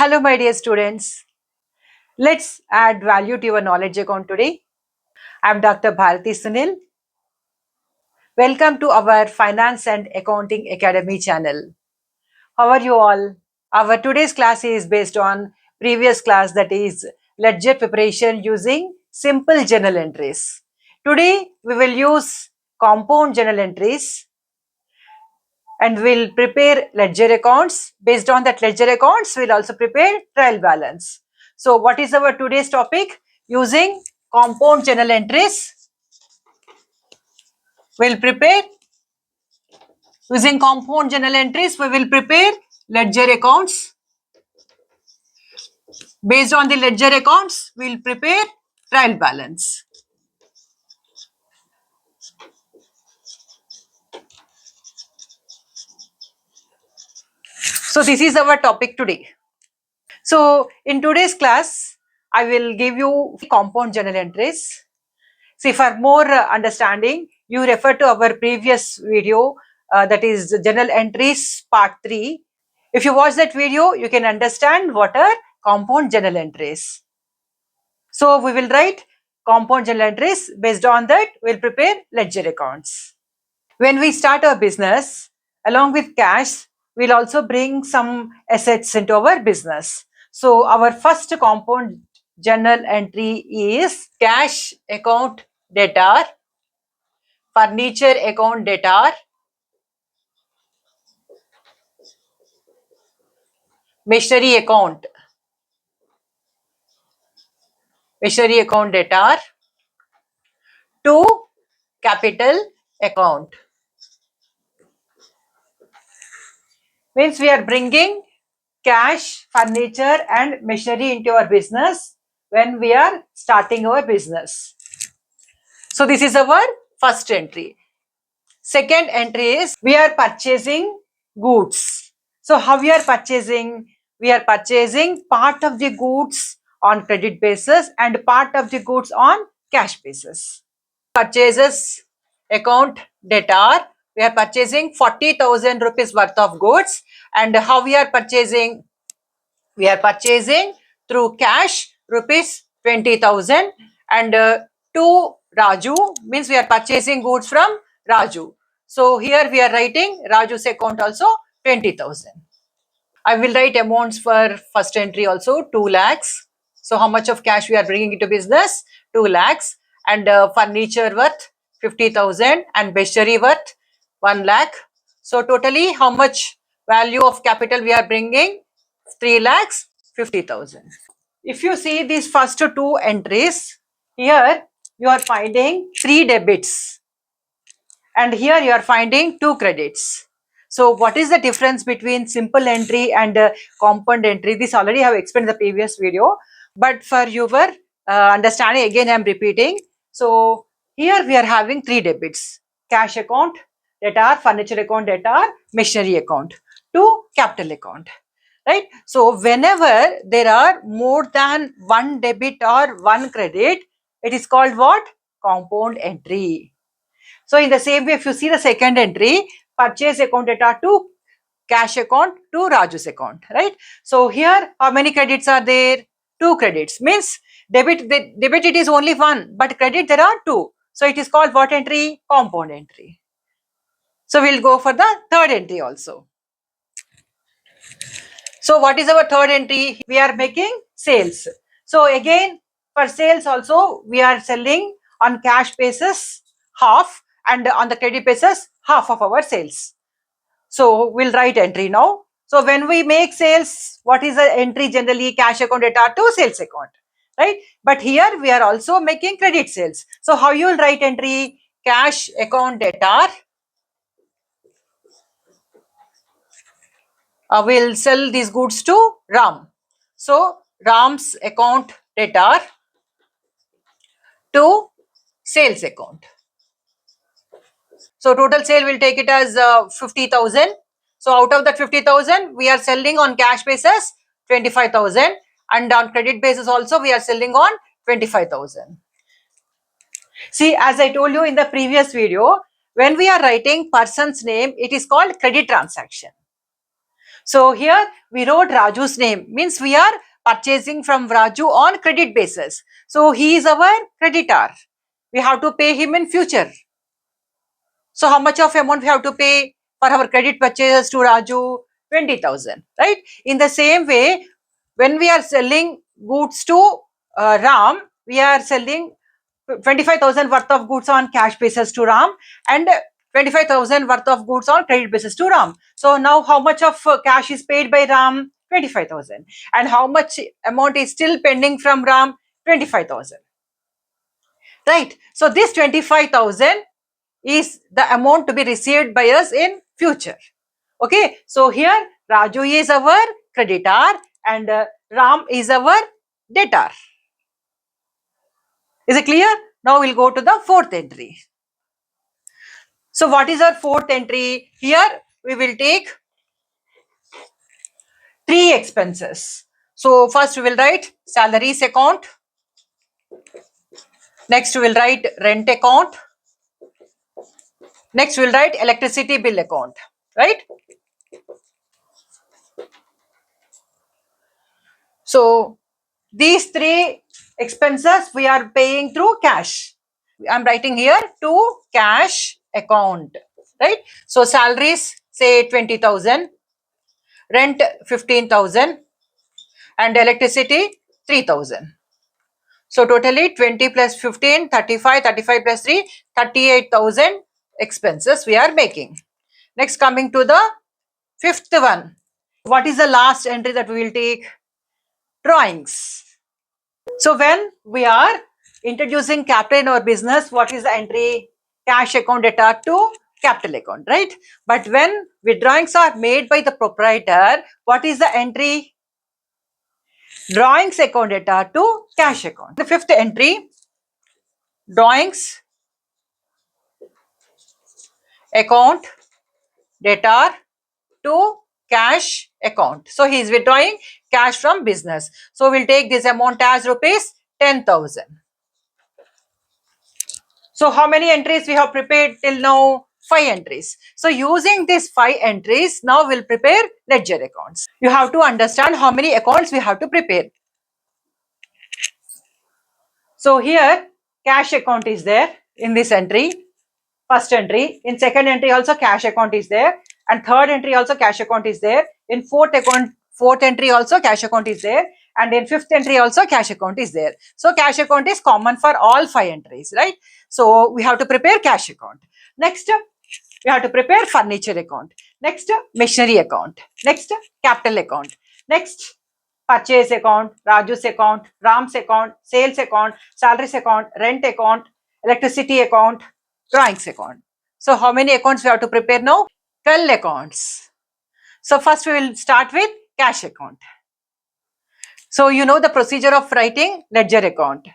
Hello, my dear students. Let's add value to your knowledge account today. I'm Dr. Bharati Sunil. Welcome to our Finance and Accounting Academy channel. How are you all? Our today's class is based on previous class, that is ledger preparation using simple journal entries. Today we will use compound journal entries and we'll prepare ledger accounts. Based on that ledger accounts, we'll also prepare trial balance. So what is our today's topic? Using compound journal entries, we'll prepare, using compound journal entries, we will prepare ledger accounts. Based on the ledger accounts, we'll prepare trial balance. So this is our topic today. So in today's class, I will give you compound journal entries. See, for more understanding, you refer to our previous video, that is journal entries part 3. If you watch that video, you can understand what are compound journal entries. So we will write compound journal entries. Based on that, we'll prepare ledger accounts. When we start our business, along with cash, we'll also bring some assets into our business. So our first compound journal entry is cash account debtor, furniture account debtor, machinery account debtor to capital account. Means we are bringing cash, furniture and machinery into our business when we are starting our business. So this is our first entry. Second entry is we are purchasing goods. So how we are purchasing? We are purchasing part of the goods on credit basis and part of the goods on cash basis. Purchases account debtor, we are purchasing 40,000 rupees worth of goods. And how we are purchasing? We are purchasing through cash rupees 20,000 and to Raju, means we are purchasing goods from Raju. So here we are writing Raju's account also 20,000. I will write amounts for first entry also 2 lakhs. So how much of cash we are bringing into business? 2 lakhs and furniture worth 50,000 and machinery worth 1 lakh. So totally how much value of capital we are bringing? 3 lakhs 50,000. If you see these first two entries, here you are finding 3 debits and here you are finding 2 credits. So what is the difference between simple entry and compound entry? This already have explained in the previous video, but for your understanding, again I am repeating. So here we are having 3 debits: cash account debtor, furniture account debtor, machinery account to capital account. Right? So whenever there are more than one debit or one credit, it is called what? Compound entry. So in the same way, if you see the second entry, purchase account debtor to cash account to Raju's account, right? So here, how many credits are there? 2 credits. Means debit it is only one, but credit there are 2. So it is called what entry? Compound entry. So we'll go for the third entry also. So what is our third entry? We are making sales. So again, for sales also, we are selling on cash basis half and on the credit basis half of our sales. So we'll write entry now. So when we make sales, what is the entry generally? Cash account debtor to sales account, right? But here we are also making credit sales. So how you will write entry? Cash account debtor. We'll sell these goods to Ram. So Ram's account debtor to sales account. So total sale will take it as 50,000. So out of that 50,000, we are selling on cash basis 25,000 and on credit basis also we are selling on 25,000. See, as I told you in the previous video, when we are writing person's name, it is called credit transaction. So here we wrote Raju's name, means we are purchasing from Raju on credit basis. So he is our creditor. We have to pay him in future. So how much of amount we have to pay for our credit purchases to Raju? 20,000, right? In the same way, when we are selling goods to Ram, we are selling 25,000 worth of goods on cash basis to Ram and 25,000 worth of goods on credit basis to Ram. So now how much of cash is paid by Ram? 25,000. And how much amount is still pending from Ram? 25,000. Right. So this 25,000 is the amount to be received by us in future. Okay. So here Raju is our creditor and Ram is our debtor. Is it clear? Now we'll go to the fourth entry. So what is our fourth entry? Here we will take three expenses. So first we will write salaries account. Next we will write rent account. Next we will write electricity bill account. Right? So these three expenses we are paying through cash. I'm writing here to cash account. Right? So salaries say 20,000. Rent 15,000 and electricity 3,000. So totally 20 plus 15, 35, 35 plus 3, 38,000 expenses we are making. Next coming to the fifth one. What is the last entry that we will take? Drawings. So when we are introducing capital in our business, what is the entry? Cash account debtor to capital account, right? But when withdrawings are made by the proprietor, what is the entry? Drawings account debtor to cash account. The fifth entry, drawings account debtor to cash account. So he is withdrawing cash from business. So we'll take this amount as rupees 10,000. So how many entries we have prepared till now? 5 entries. So using these 5 entries, now we'll prepare ledger accounts. You have to understand how many accounts we have to prepare. So here cash account is there in this entry. First entry. In second entry also cash account is there. And third entry also cash account is there. In fourth entry also cash account is there. And in fifth entry also cash account is there. So cash account is common for all 5 entries, right? So we have to prepare cash account. Next, we have to prepare furniture account. Next, machinery account. Next, capital account. Next, purchase account, Raju's account, Ram's account, sales account, salaries account, rent account, electricity account, drawings account. So how many accounts we have to prepare now? 12 accounts. So first we will start with cash account. So you know the procedure of writing ledger account.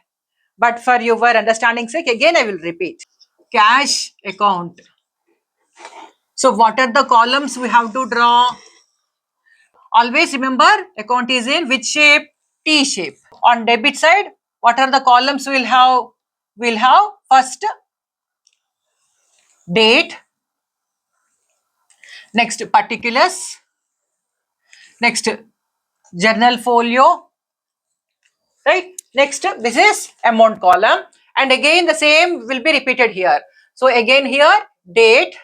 But for your understanding sake, again I will repeat. Cash account. So what are the columns we have to draw? Always remember account is in which shape? T shape. On debit side, what are the columns we'll have? We'll have first date, next particulars, next journal folio, right? Next, this is amount column, and again the same will be repeated here. So again here date,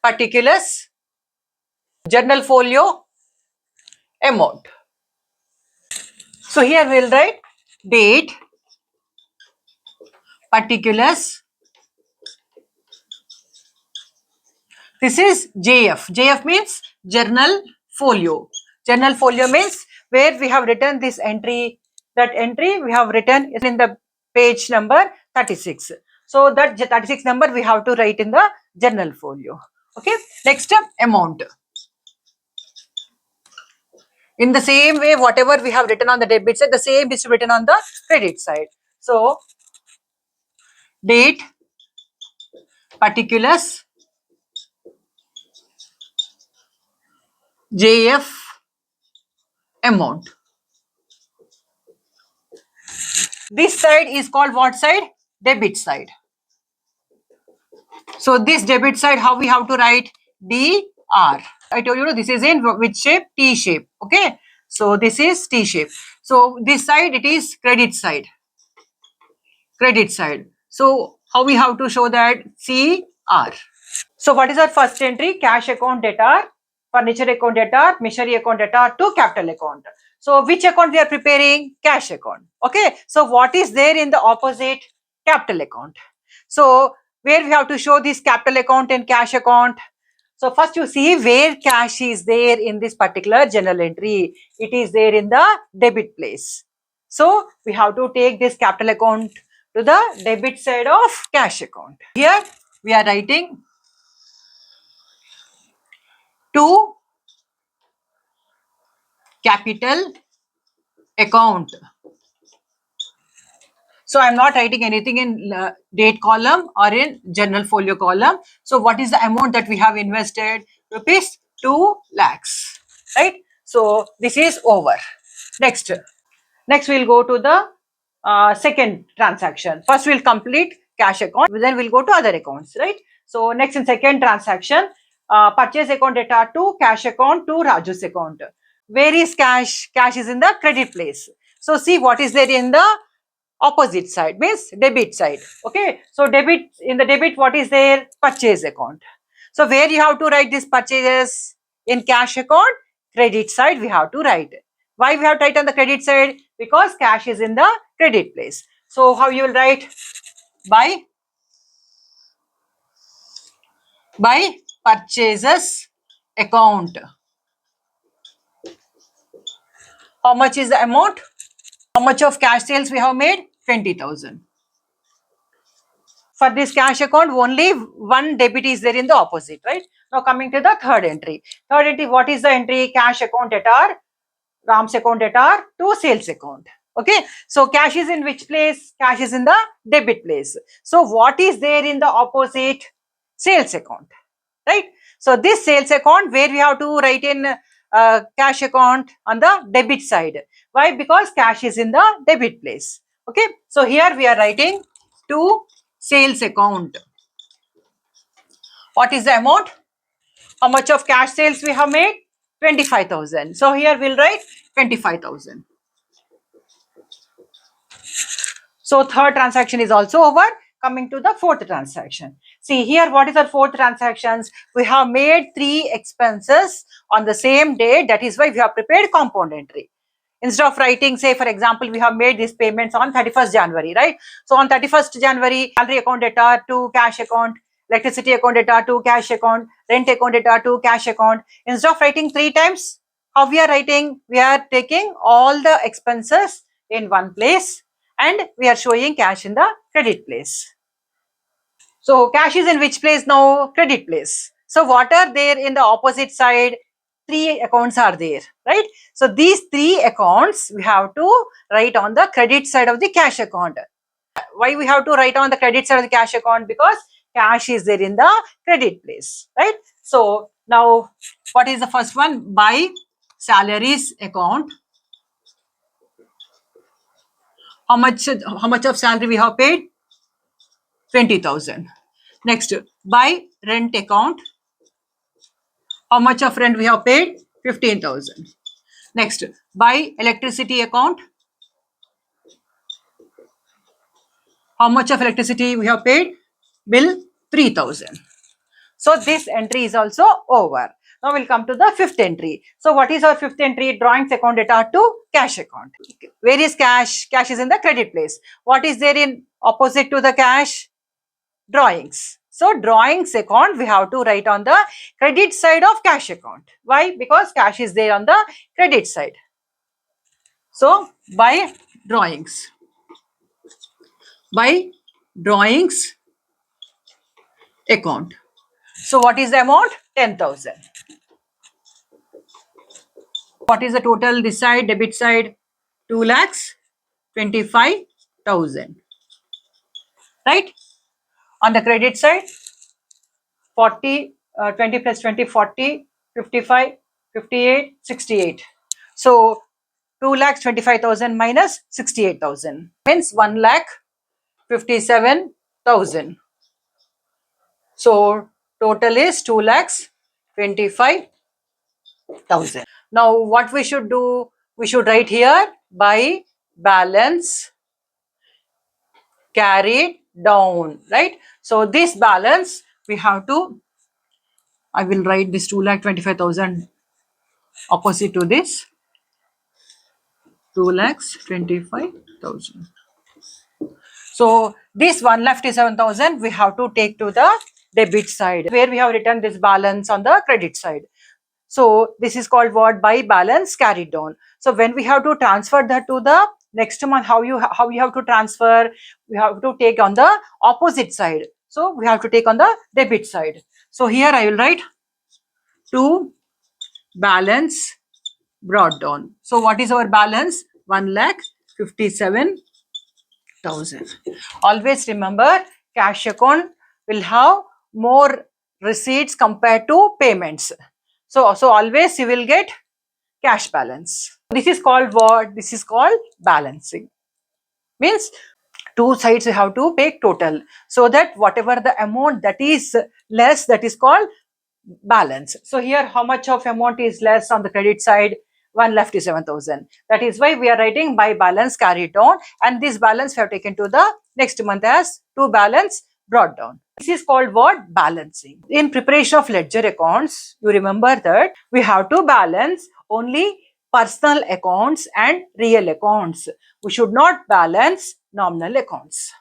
particulars, journal folio, amount. So here we will write date, particulars. This is JF. JF means journal folio. Journal folio means where we have written this entry. That entry we have written in the page number 36. So that 36 number we have to write in the journal folio. Okay. Next, amount. In the same way, whatever we have written on the debit side, the same is written on the credit side. So, date, particulars, JF, amount. This side is called what side? Debit side. So, this debit side, how we have to write? DR. I told you this is in which shape? T shape. Okay. So this is T shape. So this side it is credit side. Credit side. So how we have to show that? CR. So what is our first entry? Cash account debtor, furniture account debtor, machinery account debtor to capital account. So which account we are preparing? Cash account. Okay. So what is there in the opposite? Capital account. So where we have to show this capital account and cash account? So first you see where cash is there in this particular journal entry. It is there in the debit place. So we have to take this capital account to the debit side of cash account. Here we are writing to capital account. So I'm not writing anything in date column or in general folio column. So what is the amount that we have invested? Rupees 2 lakhs, right? So this is over. Next. Next, we'll go to the second transaction. First, we'll complete cash account, then we'll go to other accounts, right? So, next in second transaction, purchase account data to cash account to Raju's account. Where is cash? Cash is in the credit place. So, see what is there in the opposite side, means debit side. Okay. So, debit, in the debit, what is there? Purchase account. So, where you have to write this purchases? In cash account, credit side, we have to write. Why we have to write on the credit side? Because cash is in the credit place. So, how you will write? By purchases account. How much is the amount? How much of cash sales we have made? 20,000. For this cash account, only one debit is there in the opposite, right? Now coming to the third entry. Third entry, what is the entry? Cash account debtor, Ram's account debtor to sales account. Okay, so cash is in which place? Cash is in the debit place. So what is there in the opposite? Sales account, right? So this sales account, where we have to write in cash account on the debit side. Why? Because cash is in the debit place. Okay, so here we are writing to sales account. What is the amount? How much of cash sales we have made? 25,000. So here we'll write 25,000. So third transaction is also over. Coming to the fourth transaction. See here, what is our fourth transactions? We have made 3 expenses on the same day. That is why we have prepared compound entry. Instead of writing, say for example, we have made these payments on 31st January, right? So on 31st January, salary account data to cash account, electricity account data to cash account, rent account data to cash account. Instead of writing 3 times, how we are writing? We are taking all the expenses in one place and we are showing cash in the credit place. So cash is in which place now? Credit place. So what are there in the opposite side? 3 accounts are there, right? So these 3 accounts we have to write on the credit side of the cash account. Why we have to write on the credit side of the cash account? Because cash is there in the credit place, right? So now what is the first one? By salaries account. How much of salary we have paid? 20,000. Next, by rent account. How much of rent we have paid? 15,000. Next, by electricity account. How much of electricity we have paid? Bill 3,000. So this entry is also over. Now we'll come to the fifth entry. So what is our fifth entry? Drawings account data to cash account. Where is cash? Cash is in the credit place. What is there in opposite to the cash? Drawings. So drawings account we have to write on the credit side of cash account. Why? Because cash is there on the credit side. So by drawings. By drawings account. So what is the amount? 10,000. What is the total this side? Debit side? 2 lakhs 25,000. Right? On the credit side, 40, 20 plus 20, 40, 55, 58, 68. So 2 lakhs 25,000 minus 68,000 means 1 lakh 57,000. So total is 2 lakhs 25,000. 50,000. Now what we should do? We should write here by balance carried down, right? So this balance we have to, I will write this 2,25,000 opposite to this 2,25,000. So this 1,57,000 we have to take to the debit side where we have written this balance on the credit side. So this is called what? By balance carried down. So when we have to transfer that to the next month, how you have to transfer? We have to take on the opposite side. So we have to take on the debit side. So here I will write to balance brought down. So what is our balance? 1,57,000. Always remember, cash account will have more receipts compared to payments. So always you will get cash balance. This is called what? This is called balancing. Means two sides you have to take total, so that whatever the amount that is less, that is called balance. So here how much of amount is less on the credit side? 1,57,000. That is why we are writing by balance carried down, and this balance we have taken to the next month as to balance brought down. This is called what? Balancing. In preparation of ledger accounts, you remember that we have to balance only personal accounts and real accounts. We should not balance nominal accounts,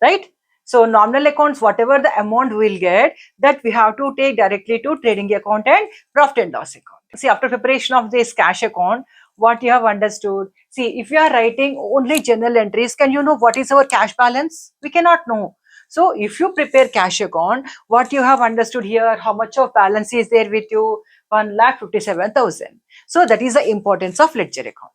right? So nominal accounts, whatever the amount we'll get, that we have to take directly to trading account and profit and loss account. See, after preparation of this cash account, what you have understood? See, if you are writing only journal entries, can you know what is our cash balance? We cannot know. So if you prepare cash account, what you have understood here, how much of balance is there with you? 1,57,000. So that is the importance of ledger account.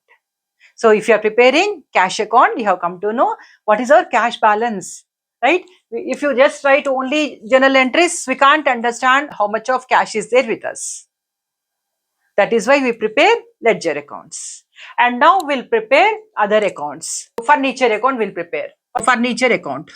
So if you are preparing cash account, you have come to know what is our cash balance, right? If you just write only journal entries, we can't understand how much of cash is there with us. That is why we prepare ledger accounts. And now we'll prepare other accounts. Furniture account we'll prepare. Furniture account.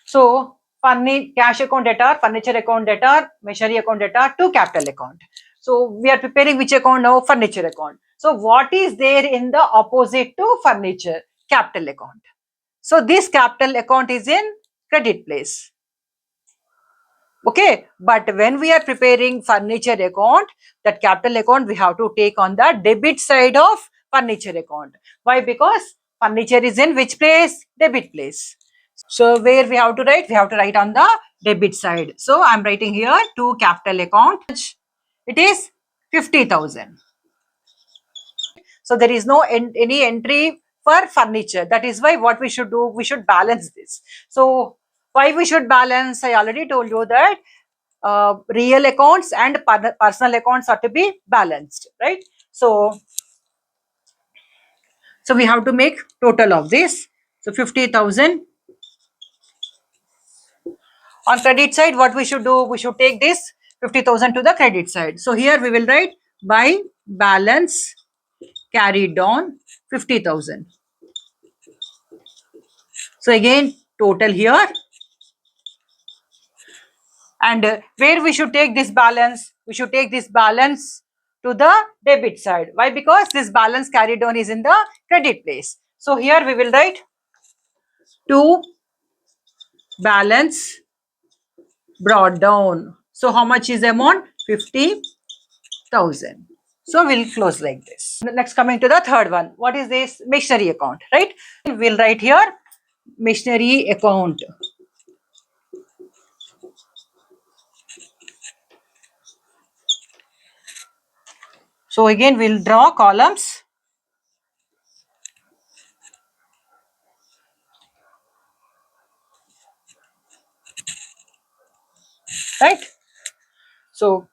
So cash account debtor, furniture account debtor, machinery account debtor to capital account. So we are preparing which account now? Furniture account. So what is there in the opposite to furniture? Capital account. So this capital account is in credit place. Okay, but when we are preparing furniture account, that capital account we have to take on the debit side of furniture account. Why? Because furniture is in which place? Debit place. So where we have to write? We have to write on the debit side. So I'm writing here to capital account. It is 50,000. So there is no any entry for furniture. That is why what we should do, we should balance this. So why we should balance? I already told you that real accounts and personal accounts are to be balanced, right? So we have to make total of this. So 50,000. On credit side, what we should do? We should take this 50,000 to the credit side. So here we will write by balance carried on 50,000. So again, total here. And where we should take this balance? We should take this balance to the debit side. Why? Because this balance carried on is in the credit place. So here we will write to balance brought down. So how much is the amount? 50,000. So we'll close like this. Next, coming to the third one. What is this? Machinery account, right? We'll write here machinery account. So again, we'll draw columns. Right? So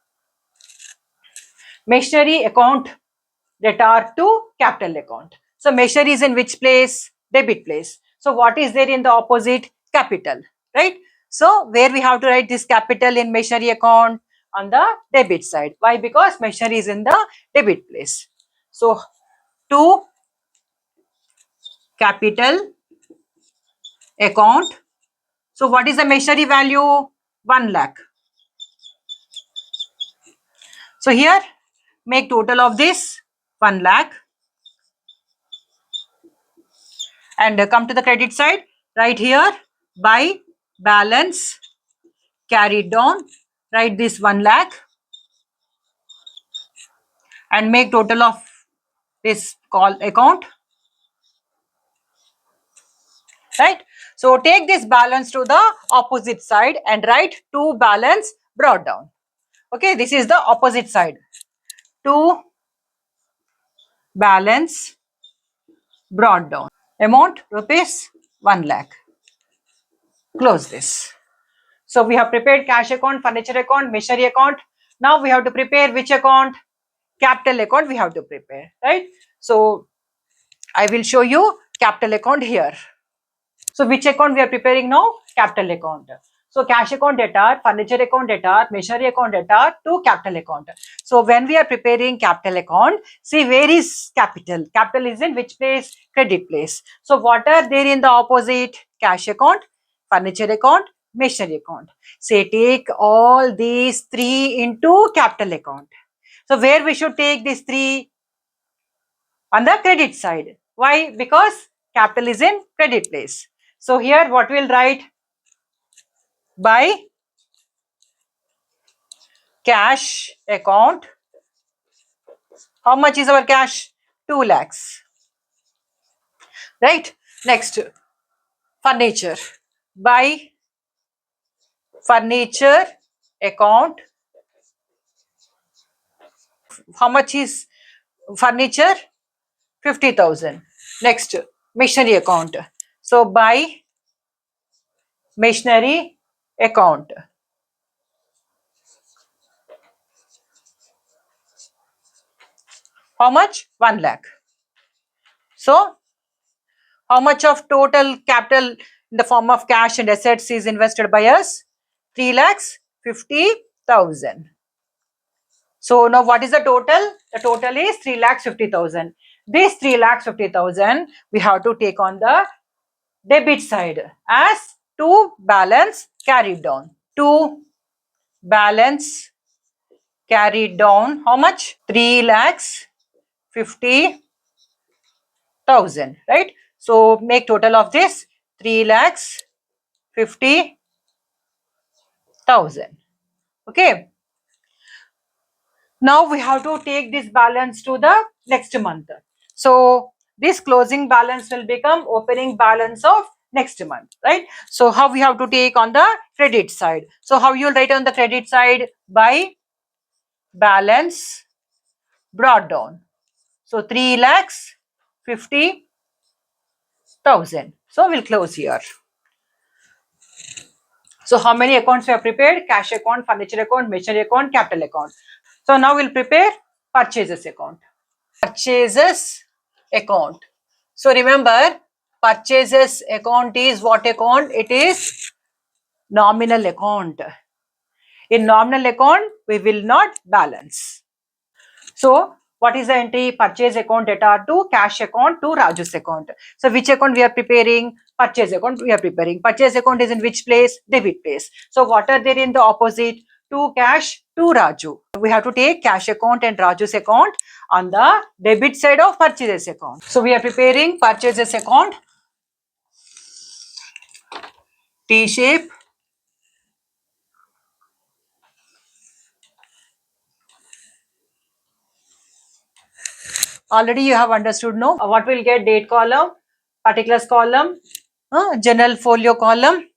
machinery account debtor to capital account. So machinery is in which place? Debit place. So what is there in the opposite? Capital, right? So where we have to write this capital in machinery account? On the debit side. Why? Because machinery is in the debit place. So to capital account. So what is the machinery value? 1 lakh. So here make total of this 1 lakh and come to the credit side. Right here by balance carried down. Write this 1 lakh and make total of this call account. Right. So take this balance to the opposite side and write to balance brought down. Okay, this is the opposite side. To balance brought down. Amount rupees 1 lakh. Close this. So we have prepared cash account, furniture account, machinery account. Now we have to prepare which account? Capital account we have to prepare, right? So I will show you capital account here. So which account we are preparing now? Capital account. So cash account debtor, furniture account debtor, machinery account debtor to capital account. So when we are preparing capital account, see where is capital? Capital is in which place? Credit place. So what are there in the opposite? Cash account, furniture account, machinery account. Say take all these three into capital account. So where we should take these three? On the credit side. Why? Because capital is in credit place. So here what we'll write? By cash account. How much is our cash? 2 lakhs. Right? Next, furniture. By furniture account. How much is furniture? 50,000. Next, machinery account. So by machinery account. How much? 1 lakh. So how much of total capital in the form of cash and assets is invested by us? 3 lakhs 50,000. So now what is the total? The total is 3 lakhs 50,000. This 3 lakhs 50,000 we have to take on the debit side as to balance carried down. To balance carried down, how much? 3 lakhs 50,000, right? So make total of this 3 lakhs 50,000. Okay. Now we have to take this balance to the next month. So this closing balance will become opening balance of next month, right? So how we have to take on the credit side? So how you'll write on the credit side? By balance brought down. So 3 lakhs 50,000. So we'll close here. So how many accounts we have prepared? Cash account, furniture account, machinery account, capital account. So now we'll prepare purchases account. Purchases account. So remember, purchases account is what account? It is nominal account. In nominal account, we will not balance. So what is the entry? Purchase account debtor to cash account to Raju's account. So which account we are preparing? Purchase account we are preparing. Purchase account is in which place? Debit place. So what are there in the opposite? To cash to Raju. We have to take cash account and Raju's account on the debit side of purchases account. So we are preparing purchases account. T shape. Already you have understood, no? What will get? Date column, particulars column, general folio column,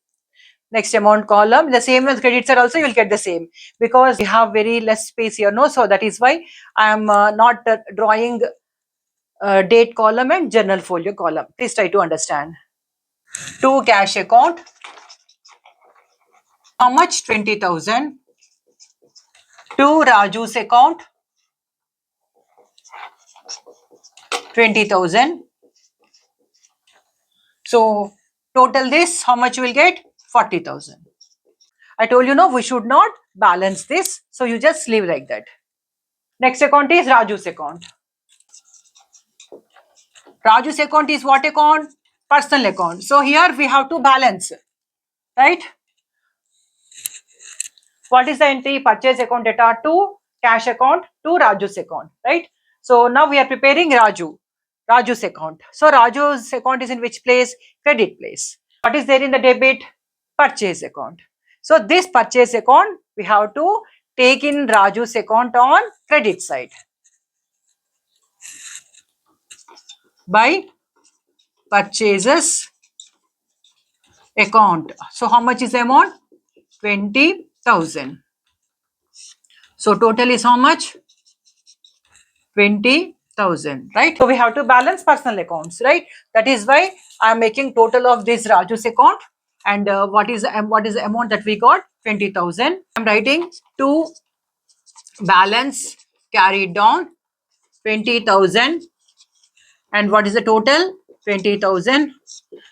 next amount column. The same as credit side also you will get the same because we have very less space here, no? So that is why I am not drawing date column and general folio column. Please try to understand. To cash account, how much? 20,000. To Raju's account, 20,000. So total this, how much you will get? 40,000. I told you, no, we should not balance this. So you just leave like that. Next account is Raju's account. Raju's account is what account? personal account. So here we have to balance, right? What is the entry? Purchase account data to cash account to Raju's account, right? So now we are preparing Raju's account. So Raju's account is in which place? Credit place. What is there in the debit? Purchase account. So this purchase account we have to take in Raju's account on credit side by purchases account. So how much is the amount? 20,000. So total is how much? 20,000, right? So we have to balance personal accounts, right? That is why I am making total of this Raju's account. And what is the amount that we got? 20,000. I'm writing to balance carried down 20,000. And what is the total? 20,000.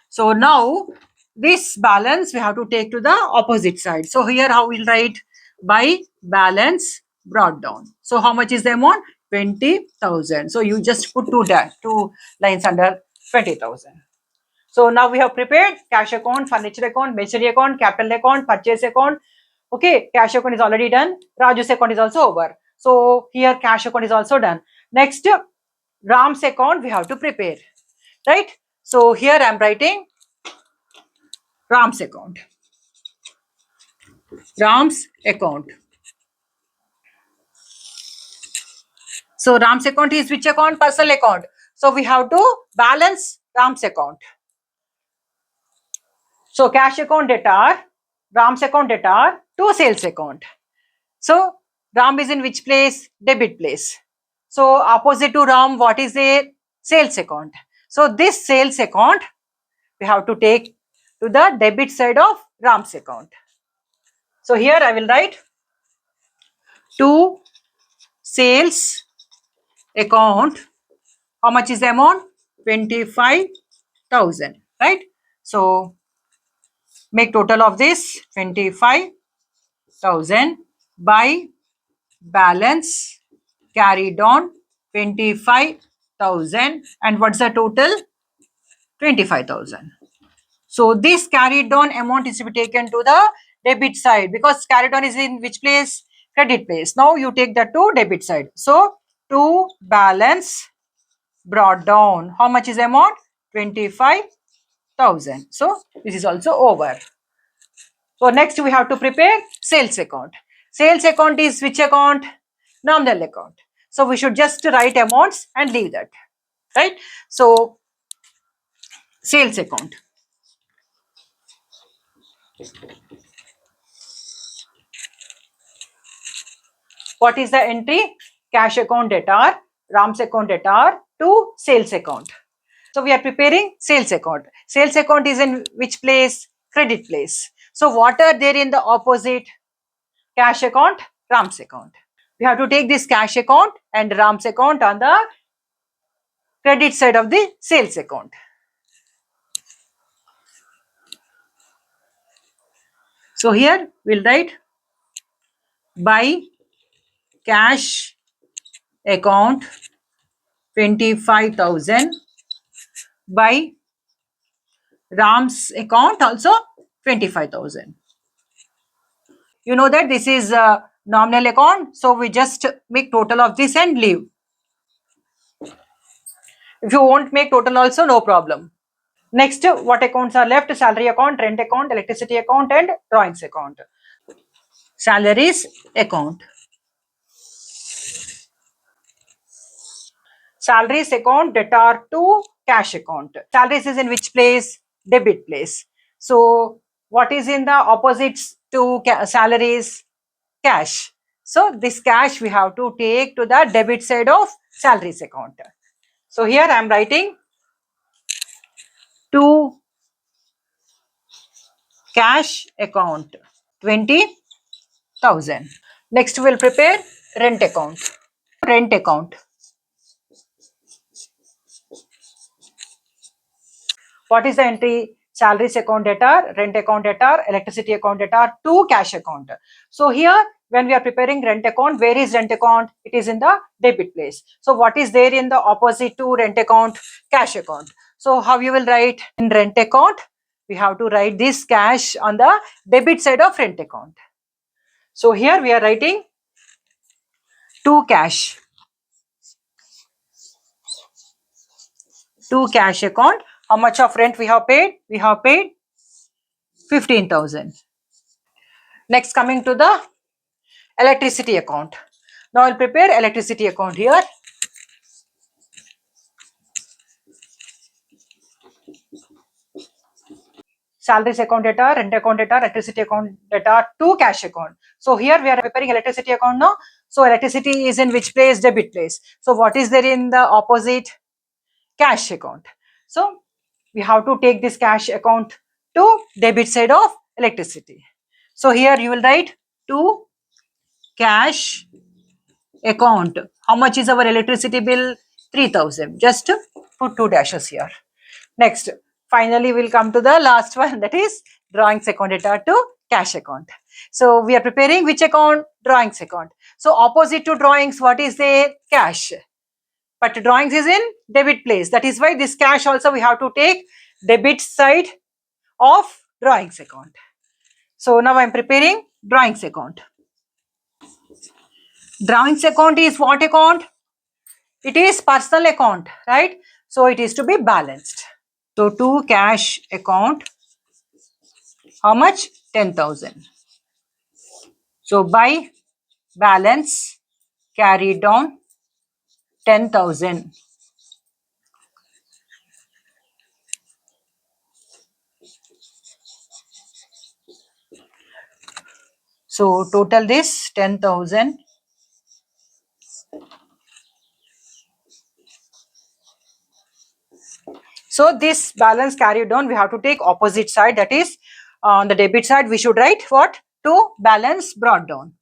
So now this balance we have to take to the opposite side. So here how we'll write? By balance brought down. So how much is the amount? 20,000. So you just put two lines under 20,000. So now we have prepared cash account, furniture account, machinery account, capital account, purchase account. Okay, cash account is already done. Raju's account is also over. So here cash account is also done. Next, Ram's account we have to prepare, right? So here I am writing Ram's account. Ram's account. So Ram's account is which account? Personal account. So we have to balance Ram's account. So cash account debtor, Ram's account debtor to sales account. So Ram is in which place? Debit place. So opposite to Ram, what is a sales account? So this sales account we have to take to the debit side of Ram's account. So here I will write to sales account. How much is the amount? 25,000, right? So make total of this 25,000 by balance carried on 25,000. And what's the total? 25,000. So this carried on amount is to be taken to the debit side because carried on is in which place? Credit place. Now you take that to debit side. So to balance brought down. How much is the amount? 25,000. So this is also over. So next we have to prepare sales account. Sales account is which account? Nominal account. So we should just write amounts and leave that, right? So sales account. What is the entry? Cash account debtor, Ram's account debtor to sales account. So we are preparing sales account. Sales account is in which place? Credit place. So what are there in the opposite? Cash account, Ram's account. We have to take this cash account and Ram's account on the credit side of the sales account. So here we'll write by cash account 25,000 by Ram's account also 25,000. You know that this is a nominal account, so we just make total of this and leave. If you won't make total also, no problem. Next, what accounts are left? Salary account, rent account, electricity account and drawings account. Salaries account. Salaries account debtor to cash account. Salaries is in which place? Debit place. So what is in the opposites to salaries? Cash. So this cash we have to take to the debit side of salaries account. So here I am writing to cash account 20,000. Next we will prepare rent account. Rent account. What is the entry? Salaries account debtor, rent account debtor, electricity account debtor to cash account. So here when we are preparing rent account, where is rent account? It is in the debit place. So what is there in the opposite to rent account? Cash account. So how you will write in rent account? We have to write this cash on the debit side of rent account. So here we are writing to cash. To cash account. How much of rent we have paid? We have paid 15,000. Next, coming to the electricity account. Now I'll prepare electricity account here. Salaries account data, rent account data, electricity account data to cash account. So here we are preparing electricity account now. So electricity is in which place? Debit place. So what is there in the opposite? Cash account. So we have to take this cash account to debit side of electricity. So here you will write to cash account. How much is our electricity bill? 3,000. Just put 2 dashes here. Next, finally we'll come to the last one, that is drawings account data to cash account. So we are preparing which account? Drawings account. So opposite to drawings, what is the cash? But drawings is in debit place. That is why this cash also we have to take debit side of drawings account. So now I am preparing drawings account. Drawings account is what account? It is personal account, right? So it is to be balanced. So to cash account, how much? 10,000. So by balance carried down 10,000. So total this 10,000. So this balance carried down, we have to take opposite side, that is on the debit side we should write what? To balance brought down.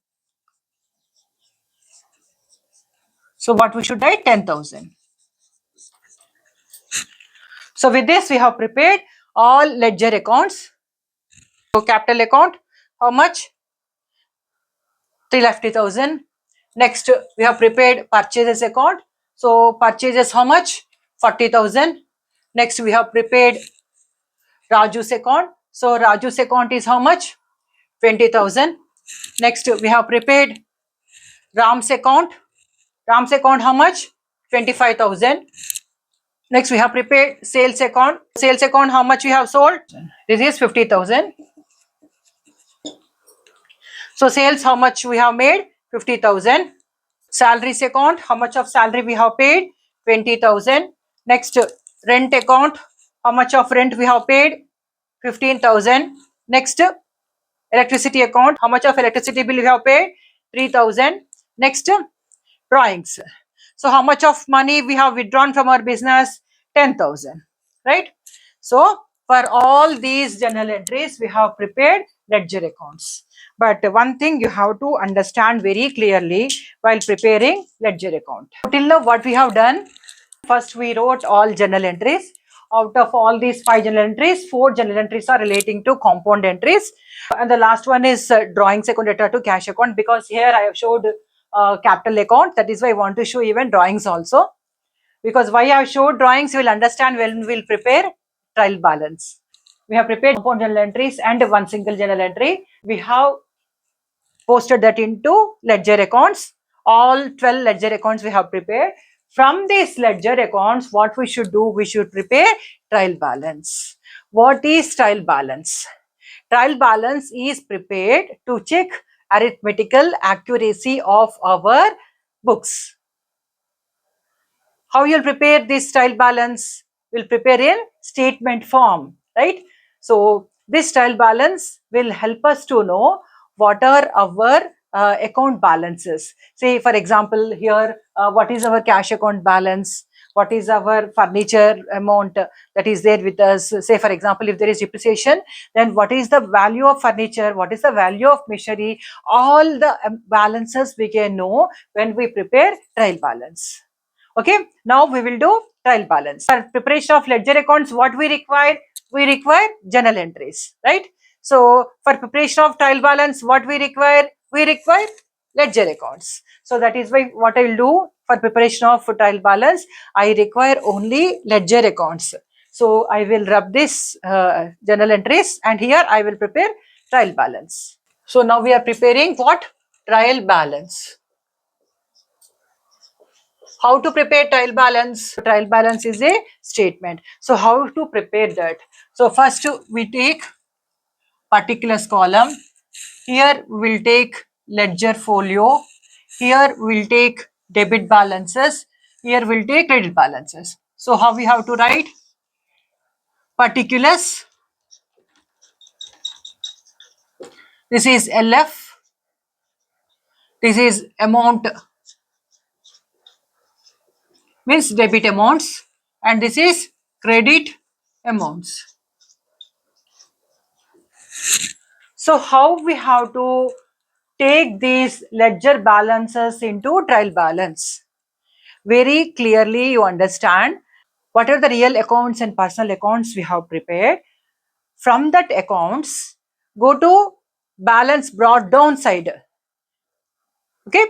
So what we should write? 10,000. So with this we have prepared all ledger accounts. So capital account, how much? 350,000. Next we have prepared purchases account. So purchases how much? 40,000. Next we have prepared Raju's account. So Raju's account is how much? 20,000. Next we have prepared Ram's account. Ram's account how much? 25,000. Next we have prepared sales account. Sales account, how much we have sold? This is 50,000. So sales, how much we have made? 50,000. Salaries account, how much of salary we have paid? 20,000. Next rent account, how much of rent we have paid? 15,000. Next electricity account, how much of electricity bill we have paid? 3,000. Next drawings. So how much of money we have withdrawn from our business? 10,000, right? So for all these journal entries, we have prepared ledger accounts. But one thing you have to understand very clearly while preparing ledger account. Till now what we have done, first we wrote all journal entries. Out of all these 5 journal entries, 4 journal entries are relating to compound entries. And the last one is drawings account data to cash account, because here I have showed capital account. That is why I want to show even drawings also. Because why I have showed drawings, you will understand when we will prepare trial balance. We have prepared compound journal entries and one single journal entry. We have posted that into ledger accounts. All 12 ledger accounts we have prepared. From these ledger accounts, what we should do? We should prepare trial balance. What is trial balance? Trial balance is prepared to check arithmetical accuracy of our books. How you'll prepare this trial balance? We'll prepare in statement form, right? So this trial balance will help us to know what are our account balances. Say for example here, what is our cash account balance? What is our furniture amount that is there with us? Say for example, if there is depreciation, then what is the value of furniture? What is the value of machinery? All the balances we can know when we prepare trial balance. Okay, now we will do trial balance. For preparation of ledger accounts, what we require? We require journal entries, right? So for preparation of trial balance, what we require? We require ledger accounts. So that is why what I will do for preparation of trial balance, I require only ledger accounts. So I will rub this journal entries, and here I will prepare trial balance. So now we are preparing what? Trial balance. How to prepare trial balance? Trial balance is a statement. So how to prepare that? So first we take particulars column. Here we'll take ledger folio. Here we'll take debit balances. Here we'll take credit balances. So how we have to write? Particulars. This is LF. This is amount, means debit amounts, and this is credit amounts. So how we have to take these ledger balances into trial balance? Very clearly you understand what are the real accounts and personal accounts we have prepared. From that accounts, go to balance brought down side. Okay,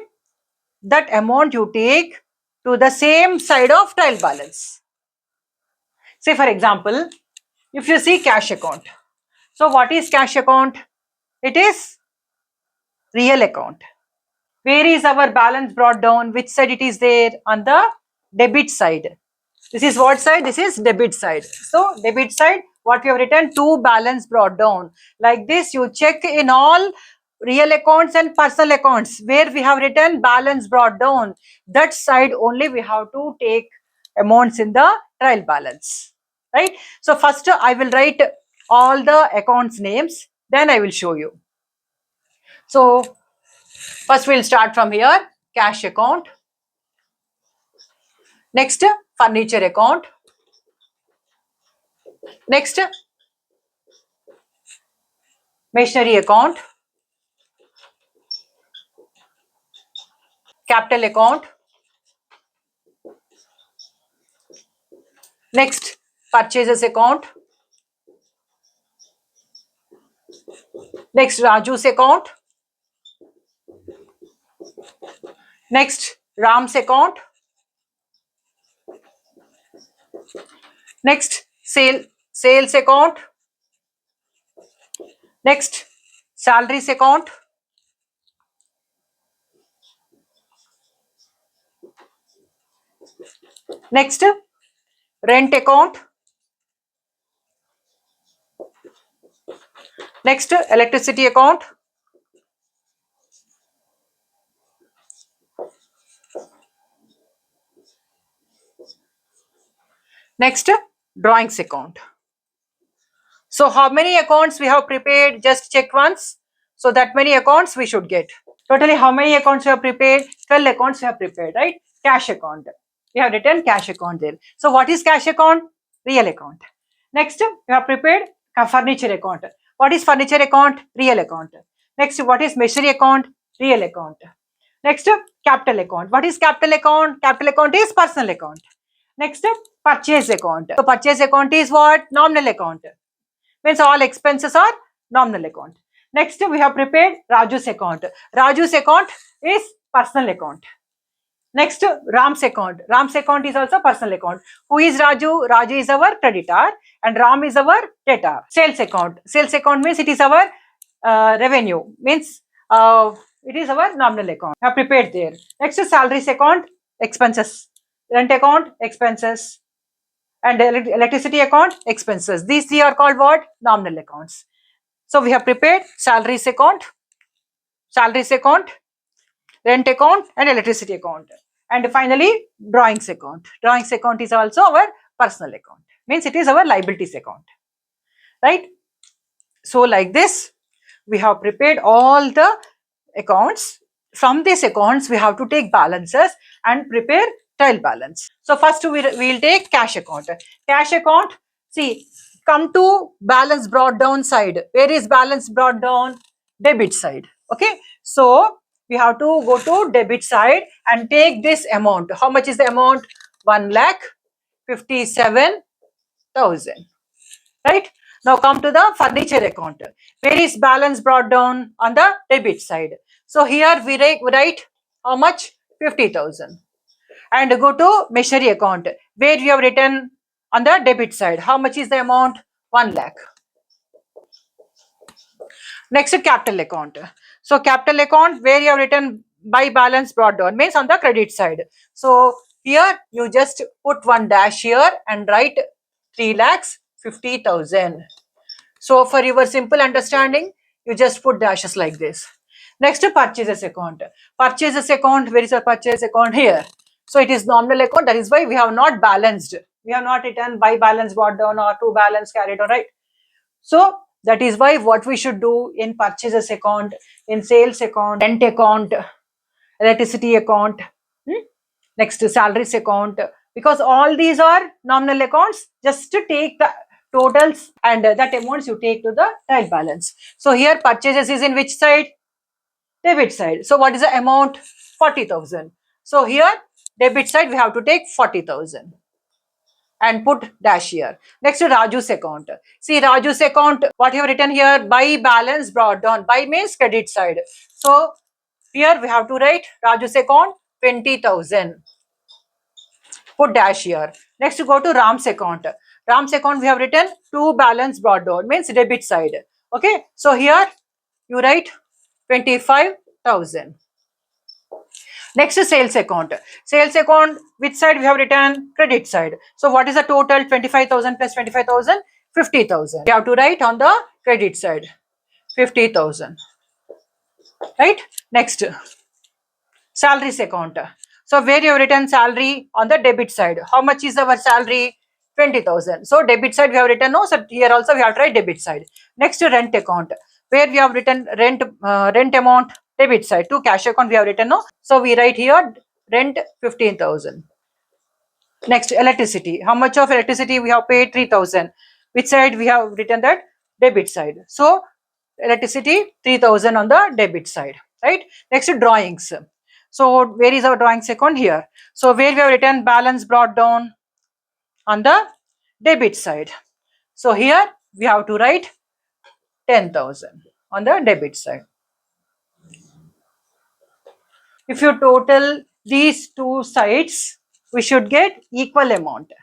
that amount you take to the same side of trial balance. Say for example, if you see cash account. So what is cash account? It is real account. Where is our balance brought down? Which side it is there? On the debit side. This is what side? This is debit side. So debit side, what we have written? To balance brought down. Like this, you check in all real accounts and personal accounts where we have written balance brought down. That side only we have to take amounts in the trial balance. Right? So first I will write all the accounts names. Then I will show you. So first we'll start from here. Cash account. Next, furniture account. Next, machinery account. Capital account. Next, purchases account. Next, Raju's account. Next, Ram's account. Next, sales account. Next, salaries account. Next, rent account. Next, electricity account. Next, drawings account. So how many accounts we have prepared? Just check once. So that many accounts we should get. Totally how many accounts we have prepared? 12 accounts we have prepared, right? Cash account. We have written cash account there. So what is cash account? Real account. Next, we have prepared furniture account. What is furniture account? Real account. Next, what is machinery account? Real account. Next, capital account. What is capital account? Capital account is personal account. Next, purchase account. So purchase account is what? Nominal account. Means all expenses are nominal account. Next, we have prepared Raju's account. Raju's account is personal account. Next, Ram's account. Ram's account is also personal account. Who is Raju? Raju is our creditor and Ram is our debtor. Sales account. Sales account means it is our revenue. Means it is our nominal account. I have prepared there. Next, salaries account, expenses. Rent account, expenses. And electricity account, expenses. These three are called what? Nominal accounts. So we have prepared salaries account, rent account, and electricity account. And finally, drawings account. Drawings account is also our personal account. Means it is our liabilities account. Right? So like this, we have prepared all the accounts. From these accounts, we have to take balances and prepare trial balance. So first we will take cash account. Cash account, see, come to balance brought down side. Where is balance brought down? Debit side. Okay. So we have to go to debit side and take this amount. How much is the amount? 1,57,000. Right. Now come to the furniture account. Where is balance brought down? On the debit side. So here we write how much? 50,000. And go to machinery account where we have written On the debit side, how much is the amount? 1 lakh. Next, capital account. So capital account where you have written by balance brought down means on the credit side. So here you just put one dash here and write 3,50,000. So for your simple understanding, you just put dashes like this. Next, purchases account. Purchases account, where is our purchase account? Here. So it is nominal account. That is why we have not balanced. We have not written by balance brought down or to balance carried on, right? So that is why what we should do in purchases account, in sales account, rent account, electricity account, next salaries account, because all these are nominal accounts, just to take the totals and that amounts you take to the trial balance. So here purchases is in which side? Debit side. So what is the amount? 40,000. So here debit side we have to take 40,000 and put dash here. Next, Raju's account. See Raju's account, what you have written here? By balance brought down. By means credit side. So here we have to write Raju's account 20,000. Put dash here. Next, go to Ram's account. Ram's account we have written to balance brought down means debit side. Okay. So here you write 25,000. Next is sales account. Sales account, which side we have written? Credit side. So what is the total? 25,000 plus 25,000? 50,000. We have to write on the credit side. 50,000. Right? Next, salaries account. So where you have written salary? On the debit side. How much is our salary? 20,000. So debit side we have written no. So here also we have to write debit side. Next, rent account. Where we have written rent amount? Debit side. To cash account we have written no. So we write here rent 15,000. Next, electricity. How much of electricity we have paid? 3,000. Which side we have written that? Debit side. So electricity 3,000 on the debit side. Right. Next, drawings. So where is our drawings account? Here. So where we have written balance brought down? On the debit side. So here we have to write 10,000 on the debit side. If you total these two sides, we should get equal amount.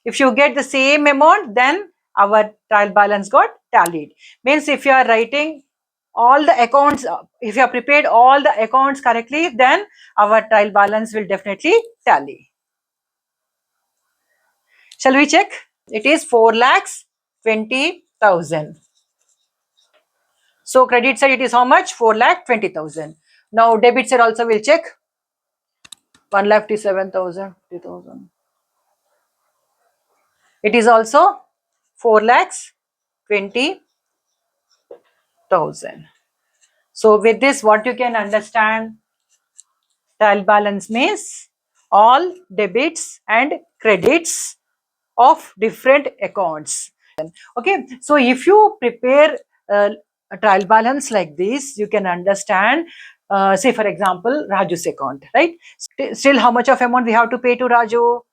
If you get the same amount, then our trial balance got tallied. Means if you are writing all the accounts, if you have prepared all the accounts correctly, then our trial balance will definitely tally. Shall we check? It is 4,20,000. So credit side it is how much? 4,20,000. Now debit side also we'll check. 1,57,000, 50,000. It is also 4,20,000. So with this, what you can understand, trial balance means all debits and credits of different accounts. Okay, so if you prepare a trial balance like this, you can understand. Say for example, Raju's account, right? Still, how much of amount we have to pay to Raju?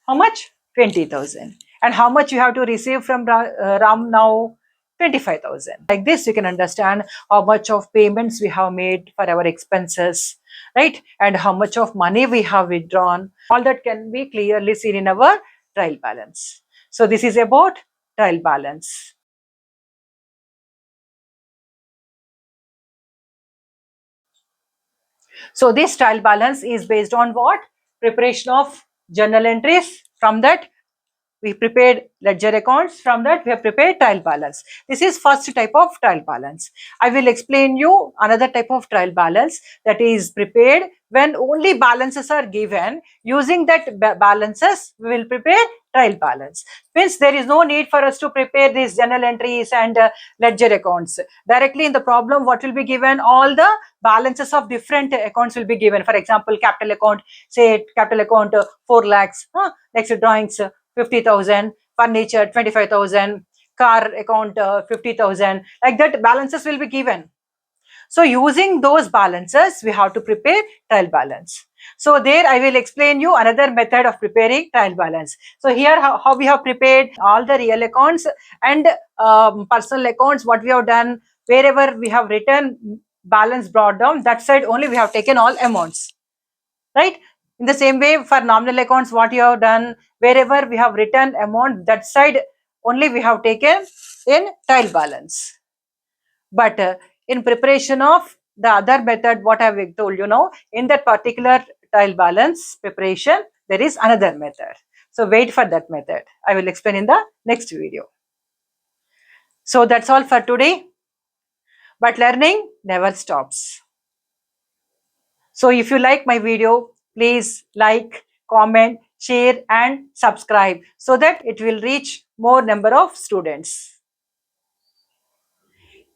How much? 20,000. And how much you have to receive from Ram now? 25,000. Like this, you can understand how much of payments we have made for our expenses, right? And how much of money we have withdrawn. All that can be clearly seen in our trial balance. So this is about trial balance. So this trial balance is based on what? Preparation of journal entries. From that, we prepared ledger accounts. From that, we have prepared trial balance. This is first type of trial balance. I will explain you another type of trial balance that is prepared when only balances are given. Using that balances, we will prepare trial balance. Means there is no need for us to prepare these journal entries and ledger accounts. Directly in the problem, what will be given? All the balances of different accounts will be given. For example, capital account, say capital account 4 lakhs. Next, drawings 50,000, furniture 25,000, car account 50,000. Like that, balances will be given. So using those balances, we have to prepare trial balance. So there I will explain you another method of preparing trial balance. So here how we have prepared all the real accounts and personal accounts, what we have done, wherever we have written balance brought down, that side only we have taken all amounts, right? In the same way, for nominal accounts, what you have done, wherever we have written amount, that side only we have taken in trial balance. But in preparation of the other method, what I have told you now, in that particular trial balance preparation, there is another method. So wait for that method. I will explain in the next video. So that's all for today. But learning never stops. So if you like my video, please like, comment, share and subscribe so that it will reach more number of students.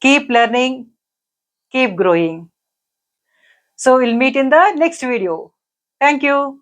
Keep learning, keep growing. So we'll meet in the next video. Thank you.